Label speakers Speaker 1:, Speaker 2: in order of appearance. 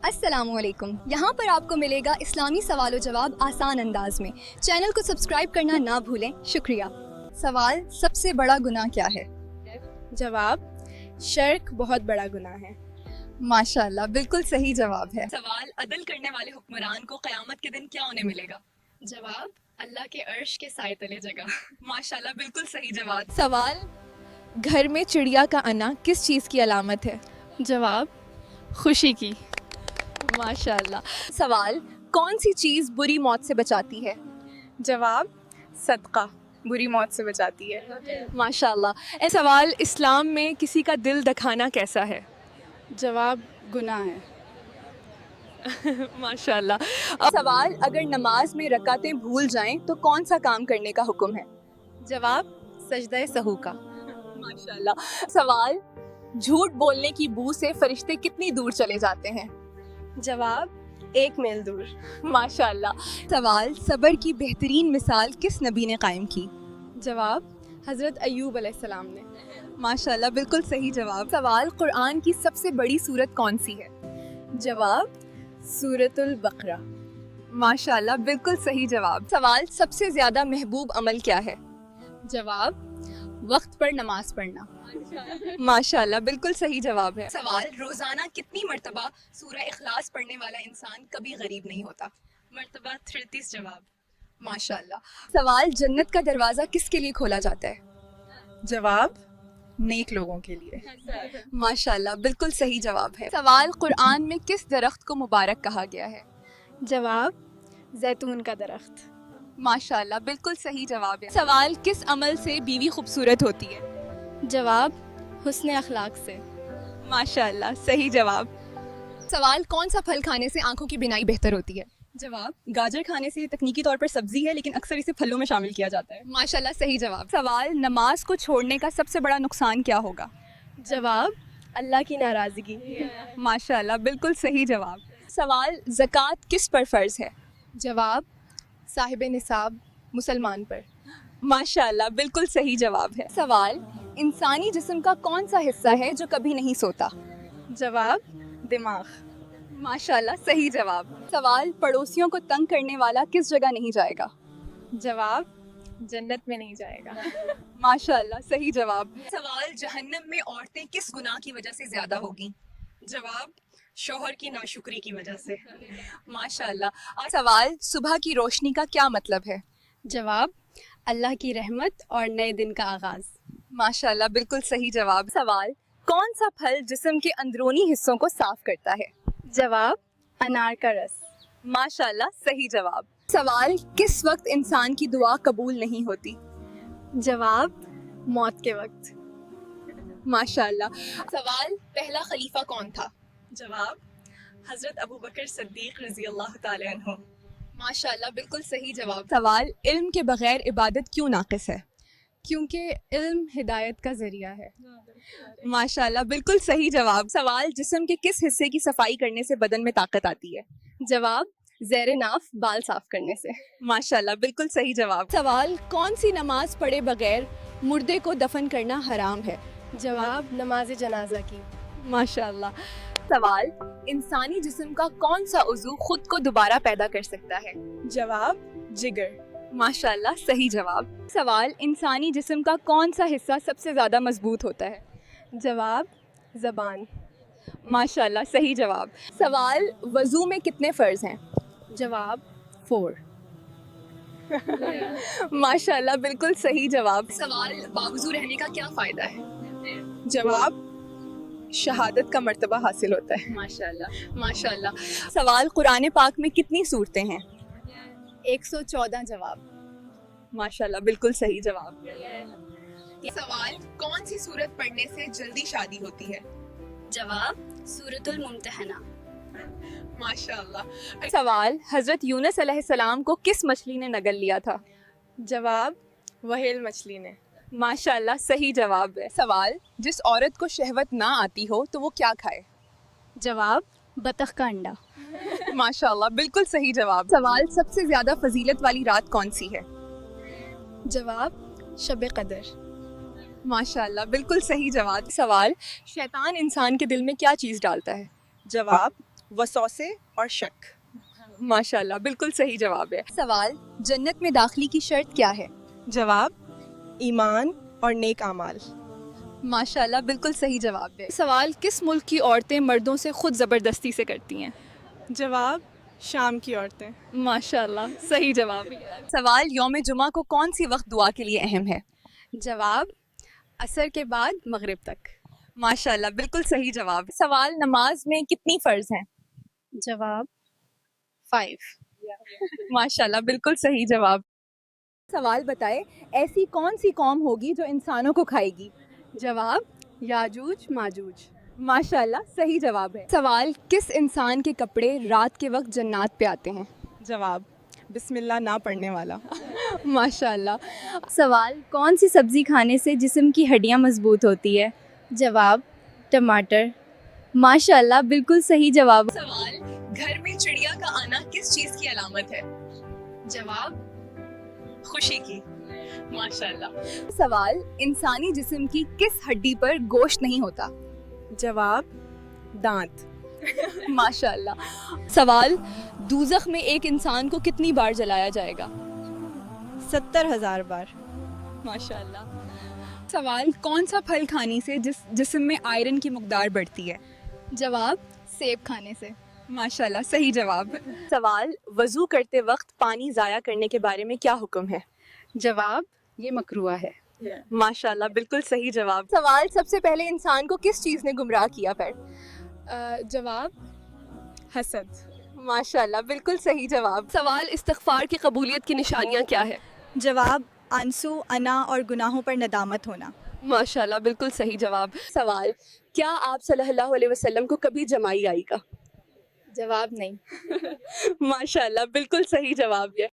Speaker 1: अस्सलाम वालेकुम। यहाँ पर आपको मिलेगा इस्लामी सवाल और जवाब आसान अंदाज में। चैनल को सब्सक्राइब करना ना भूलें। शुक्रिया। सवाल, सबसे बड़ा गुनाह क्या है?
Speaker 2: जवाब, शिर्क बहुत बड़ा गुनाह है।
Speaker 1: माशाल्लाह, बिल्कुल सही जवाब है। सवाल, अदल करने वाले हुक्मरान को क़यामत के दिन क्या होने मिलेगा? जवाब, अल्लाह के अर्श के साए तले जगह। माशाल्लाह, बिल्कुल सही जवाब।
Speaker 2: सवाल, घर में चिड़िया का आना किस चीज़ की अलामत है?
Speaker 3: जवाब, खुशी की।
Speaker 2: माशाल्लाह। सवाल, कौन सी चीज़ बुरी मौत से बचाती है?
Speaker 3: जवाब, सदका बुरी मौत से बचाती है।
Speaker 2: माशाल्लाह। सवाल, इस्लाम में किसी का दिल दुखाना कैसा है?
Speaker 3: जवाब, गुनाह है।
Speaker 2: माशाल्लाह। सवाल, अगर नमाज में रकातें भूल जाएं तो कौन सा काम करने का हुक्म है?
Speaker 3: जवाब, सजदा सहू का।
Speaker 2: माशाल्लाह। सवाल, झूठ बोलने की बू से फरिश्ते कितनी दूर चले जाते हैं?
Speaker 3: जवाब, 1 मील दूर।
Speaker 2: माशाल्लाह। सवाल, सब्र की बेहतरीन मिसाल किस नबी ने कायम की?
Speaker 3: जवाब, हज़रत अय्यूब अलैहिस्सलाम ने।
Speaker 2: माशाल्लाह, बिल्कुल सही जवाब। सवाल, कुरान की सबसे बड़ी सूरत कौन सी है?
Speaker 3: जवाब, सूरतुल बकरा।
Speaker 2: माशाल्लाह, बिल्कुल सही जवाब। सवाल, सबसे ज्यादा महबूब अमल क्या है?
Speaker 3: जवाब, वक्त पर नमाज पढ़ना।
Speaker 2: माशाल्लाह, बिल्कुल सही जवाब है।
Speaker 1: सवाल, रोजाना कितनी मर्तबा सूरह इखलास पढ़ने वाला इंसान कभी गरीब नहीं होता?
Speaker 3: मर्तबा 33 जवाब।
Speaker 1: माशाल्लाह।
Speaker 2: सवाल, जन्नत का दरवाजा किसके लिए खोला जाता है?
Speaker 3: जवाब, नेक लोगों के लिए।
Speaker 2: माशाल्लाह, बिल्कुल सही जवाब है। सवाल, कुरान में किस दरख्त को मुबारक कहा गया है?
Speaker 3: जवाब, जैतून का दरख्त।
Speaker 2: माशाल्लाह, बिल्कुल सही जवाब है। सवाल, किस अमल से बीवी खूबसूरत होती है?
Speaker 3: जवाब, हुस्न अखलाक से।
Speaker 2: माशाल्लाह, सही जवाब। सवाल, कौन सा फल खाने से आंखों की बिनाई बेहतर होती है?
Speaker 1: जवाब, गाजर खाने से तकनीकी तौर पर सब्जी है, लेकिन अक्सर इसे फलों में शामिल किया जाता है।
Speaker 2: माशाल्लाह, सही जवाब। सवाल, नमाज को छोड़ने का सबसे बड़ा नुकसान क्या होगा?
Speaker 3: जवाब, अल्लाह की नाराज़गी।
Speaker 2: माशाल्लाह, बिल्कुल सही जवाब। सवाल, ज़कात किस पर फ़र्ज़ है?
Speaker 3: जवाब, साहिब निसाब मुसलमान पर।
Speaker 2: माशाल्लाह, बिल्कुल सही जवाब है। सवाल, इंसानी जिस्म का कौन सा हिस्सा है जो कभी नहीं सोता?
Speaker 3: जवाब, दिमाग।
Speaker 2: माशाल्लाह, सही जवाब। सवाल, पड़ोसियों को तंग करने वाला किस जगह नहीं जाएगा?
Speaker 3: जवाब, जन्नत में नहीं जाएगा।
Speaker 2: माशाल्लाह, सही जवाब।
Speaker 1: सवाल, जहन्नम में औरतें किस गुनाह की वजह से ज्यादा होगी? जवाब, शौहर की नाशुक्री की वजह से।
Speaker 2: माशाल्लाह। सवाल, सुबह की रोशनी का क्या मतलब है?
Speaker 3: जवाब, अल्लाह की रहमत और नए दिन का आगाज़।
Speaker 2: माशाल्लाह, बिल्कुल सही जवाब। सवाल, कौन सा फल जिस्म के अंदरूनी हिस्सों को साफ करता है?
Speaker 3: जवाब, अनार का रस।
Speaker 2: माशाल्लाह, सही जवाब। सवाल, किस वक्त इंसान की दुआ कबूल नहीं होती?
Speaker 3: जवाब, मौत के वक्त।
Speaker 2: माशाल्लाह।
Speaker 1: सवाल, पहला खलीफा कौन था? जवाब, हजरत अबू बकर सिद्दीक रजी अल्लाह ताला अन्हु।
Speaker 2: माशाल्लाह, बिल्कुल सही जवाब। सवाल, इल्म के बगैर इबादत क्यों नाक़िस है?
Speaker 3: क्योंकि इल्म हिदायत का ज़रिया है।
Speaker 2: माशाल्लाह, बिल्कुल सही जवाब। सवाल, जिस्म के किस हिस्से की सफाई करने से बदन में ताकत आती है?
Speaker 3: जवाब, ज़ेरे नाफ बाल साफ करने से।
Speaker 2: माशाल्लाह, बिल्कुल सही जवाब। सवाल, कौन सी नमाज पढ़े बगैर मुर्दे को दफन करना हराम है?
Speaker 3: जवाब, नमाज जनाजा की।
Speaker 2: माशाल्लाह। सवाल, इंसानी जिस्म का कौन सा उज़ू खुद को दोबारा पैदा कर सकता है?
Speaker 3: जवाब, जिगर।
Speaker 2: माशाल्लाह, सही जवाब। सवाल, इंसानी जिस्म का कौन सा हिस्सा सबसे ज़्यादा मजबूत होता है?
Speaker 3: जवाब, ज़बान।
Speaker 2: माशाल्लाह, सही जवाब। सवाल, वज़ू में कितने फ़र्ज़ हैं?
Speaker 3: जवाब, 4।
Speaker 2: माशाल्लाह, बिल्कुल सही जवाब।
Speaker 1: सवाल, बावजू रहने का क्या फायदा है?
Speaker 3: जवाब, शहादत का मर्तबा हासिल होता है।
Speaker 1: माशाल्लाह।
Speaker 2: माशाल्लाह। सवाल, कुरान पाक में कितनी सूरतें हैं?
Speaker 3: 114 जवाब।
Speaker 2: माशाल्लाह, बिल्कुल सही जवाब।
Speaker 1: सवाल, कौन सी सूरत पढ़ने से जल्दी शादी होती है?
Speaker 4: जवाब, सूरतुल मुम्तहना।
Speaker 1: माशाल्लाह।
Speaker 2: सवाल, हज़रत यूनुस अलैहिस्सलाम को किस मछली ने नगल लिया था?
Speaker 3: जवाब, वहेल मछली ने।
Speaker 2: माशाल्लाह, सही जवाब है। सवाल, जिस औरत को शहवत ना आती हो तो वो क्या खाए?
Speaker 3: जवाब, बतख का अंडा।
Speaker 2: माशाल्लाह, बिल्कुल सही जवाब। सवाल, सबसे ज्यादा फजीलत वाली रात कौन सी है?
Speaker 3: जवाब, शब कदर।
Speaker 2: माशाल्लाह, बिल्कुल सही जवाब। सवाल, शैतान इंसान के दिल में क्या चीज़ डालता है?
Speaker 3: जवाब, वसौसे और शक।
Speaker 2: माशाल्लाह, बिल्कुल सही जवाब है। सवाल, जन्नत में दाखिले की शर्त क्या है?
Speaker 3: जवाब ईमान और नेक आमाल।
Speaker 2: माशाल्लाह, बिल्कुल सही जवाब है। सवाल, किस मुल्क की औरतें मर्दों से खुद ज़बरदस्ती से करती हैं?
Speaker 3: जवाब शाम की औरतें।
Speaker 2: माशाल्लाह, सही जवाब है। सवाल, यौम जुमा को कौन सी वक्त दुआ के लिए अहम है?
Speaker 4: जवाब असर के बाद मगरिब तक।
Speaker 2: माशाल्लाह, बिल्कुल सही जवाब है। सवाल, नमाज में कितनी फ़र्ज हैं?
Speaker 4: जवाब 5।
Speaker 2: माशाल्लाह, बिल्कुल सही जवाब। सवाल बताए, ऐसी कौन सी कौम होगी जो इंसानों को खाएगी?
Speaker 4: जवाब याजूज माजूज।
Speaker 2: माशाल्लाह, सही जवाब है। सवाल, किस इंसान के कपड़े रात के वक्त जन्नत पे आते हैं?
Speaker 3: जवाब बिस्मिल्लाह ना पढ़ने वाला।
Speaker 2: माशाल्लाह।
Speaker 4: सवाल, कौन सी सब्ज़ी खाने से जिस्म की हड्डियाँ मजबूत होती है? जवाब टमाटर। माशाल्लाह, बिल्कुल सही जवाब।
Speaker 1: सवाल, घर में चिड़िया का आना किस चीज की अलामत है? जवाब खुशी की। माशाल्लाह।
Speaker 2: सवाल, इंसानी जिस्म की किस हड्डी पर गोश्त नहीं होता?
Speaker 3: जवाब दांत।
Speaker 2: माशाल्लाह। सवाल, दूज़ख में एक इंसान को कितनी बार जलाया जाएगा?
Speaker 3: 70,000 बार।
Speaker 2: माशाल्लाह। सवाल, कौन सा फल खाने से जिस्म में आयरन की मकदार बढ़ती है?
Speaker 4: जवाब सेब खाने से।
Speaker 2: माशाल्लाह, सही जवाब। सवाल, वज़ू करते वक्त पानी ज़ाया करने के बारे में क्या हुक्म है?
Speaker 4: जवाब ये मकरूह है।
Speaker 2: माशाल्लाह, बिल्कुल सही जवाब। सवाल, सबसे पहले इंसान को किस चीज़ ने गुमराह किया फिर?
Speaker 3: जवाब हसद।
Speaker 2: माशाल्लाह, बिल्कुल सही जवाब। सवाल, इस्तिग़फ़ार की कबूलियत की निशानियाँ क्या है?
Speaker 3: जवाब आंसू, अना और गुनाहों पर नदामत होना।
Speaker 2: माशाल्लाह, बिल्कुल सही जवाब। सवाल, क्या आप सल्लल्लाहु अलैहि वसल्लम को कभी जमाई आई का?
Speaker 4: जवाब नहीं।
Speaker 2: माशाल्लाह, बिल्कुल सही जवाब है।